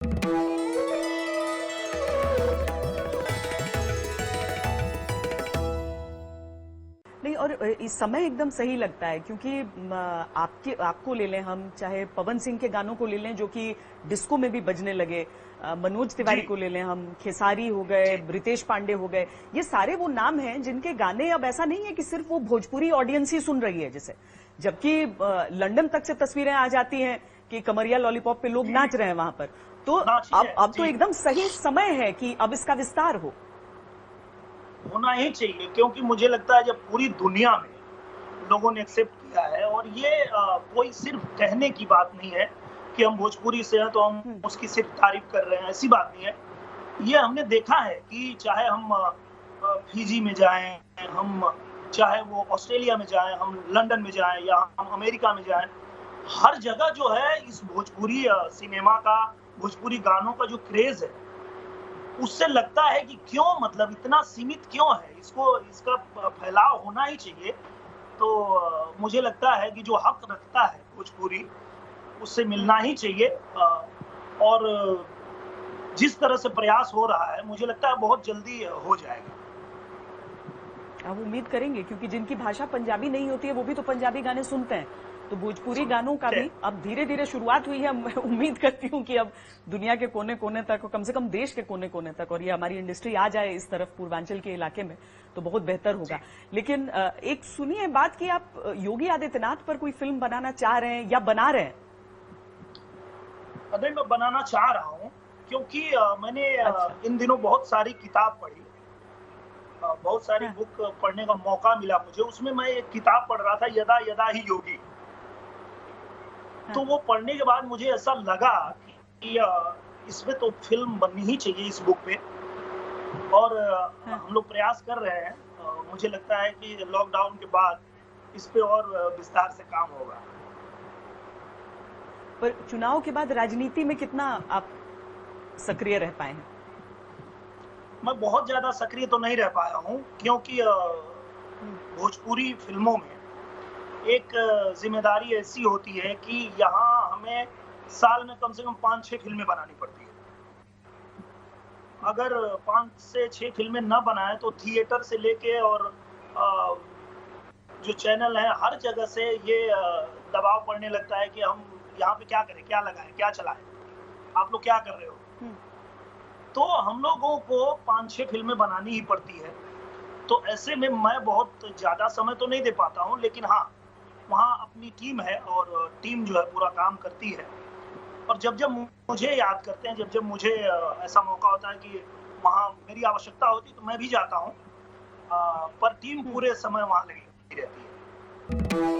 नहीं, और इस समय एकदम सही लगता है क्योंकि आपको ले लें, हम चाहे पवन सिंह के गानों को ले लें जो कि डिस्को में भी बजने लगे, मनोज तिवारी को ले लें हम, खेसारी हो गए, रितेश पांडे हो गए, ये सारे वो नाम हैं जिनके गाने अब ऐसा नहीं है कि सिर्फ वो भोजपुरी ऑडियंस ही सुन रही है जैसे, जबकि लंदन तक से तस्वीरें आ जाती हैं कि कमरिया लॉलीपॉप पे लोग नाच रहे हैं वहां पर। तो अब तो एकदम सही समय है कि अब इसका विस्तार होना ही चाहिए, क्योंकि मुझे लगता है जब पूरी दुनिया में लोगों ने एक्सेप्ट किया है, और ये कोई सिर्फ कहने की बात नहीं है कि हम भोजपुरी से हैं तो हम उसकी सिर्फ तारीफ कर रहे हैं, ऐसी बात नहीं है। ये हमने देखा है कि चाहे हम फिजी में जाएं, हम चाहे वो ऑस्ट्रेलिया में जाएं, हम लंदन में जाएं या हम अमेरिका में जाएं, हर जगह जो है इस भोजपुरी सिनेमा का, भोजपुरी गानों का जो क्रेज है, उससे लगता है कि क्यों, मतलब इतना सीमित क्यों है, इसका फैलाव होना ही चाहिए। तो मुझे लगता है कि जो हक रखता है भोजपुरी, उससे मिलना ही चाहिए। और जिस तरह से प्रयास हो रहा है, मुझे लगता है बहुत जल्दी हो जाएगा। अब उम्मीद करेंगे, क्योंकि जिनकी भाषा पंजाबी नहीं होती है वो भी तो पंजाबी गाने सुनते हैं, तो भोजपुरी गानों का भी अब धीरे धीरे शुरुआत हुई है। मैं उम्मीद करती हूँ कि अब दुनिया के कोने कोने तक, कम से कम देश के कोने कोने तक, और ये हमारी इंडस्ट्री आ जाए इस तरफ पूर्वांचल के इलाके में तो बहुत बेहतर होगा। लेकिन एक सुनिए बात कि आप योगी आदित्यनाथ पर कोई फिल्म बनाना चाह रहे हैं या बना रहे हैं? अरे मैं बनाना चाह रहा हूँ, क्योंकि मैंने इन दिनों बहुत सारी किताब पढ़ी, बहुत सारी बुक पढ़ने का मौका मिला मुझे। उसमें मैं एक किताब पढ़ रहा था, यदा यदा ही योगी। तो वो पढ़ने के बाद मुझे ऐसा लगा कि इसमें तो फिल्म बननी ही चाहिए इस बुक पे, और हम लोग प्रयास कर रहे हैं। मुझे लगता है कि लॉकडाउन के बाद इस पे और विस्तार से काम होगा। पर चुनाव के बाद राजनीति में कितना आप सक्रिय रह पाए हैं? मैं बहुत ज्यादा सक्रिय तो नहीं रह पाया हूँ, क्योंकि भोजपुरी फिल्मों में एक जिम्मेदारी ऐसी होती है कि यहाँ हमें साल में कम से कम 5-6 फिल्में बनानी पड़ती है। अगर 5 से 6 फिल्में न बनाए तो थिएटर से लेके और जो चैनल है, हर जगह से ये दबाव पड़ने लगता है कि हम यहाँ पे क्या करें, क्या लगाएं, क्या चलाएं, आप लोग क्या कर रहे हो। तो हम लोगों को 5-6 फिल्में बनानी ही पड़ती है। तो ऐसे में मैं बहुत ज्यादा समय तो नहीं दे पाता हूँ, लेकिन हाँ, वहाँ अपनी टीम है और टीम जो है पूरा काम करती है। और जब जब मुझे याद करते हैं, जब जब मुझे ऐसा मौका होता है कि वहाँ मेरी आवश्यकता होती, तो मैं भी जाता हूँ, पर टीम पूरे समय वहाँ लगी रहती है।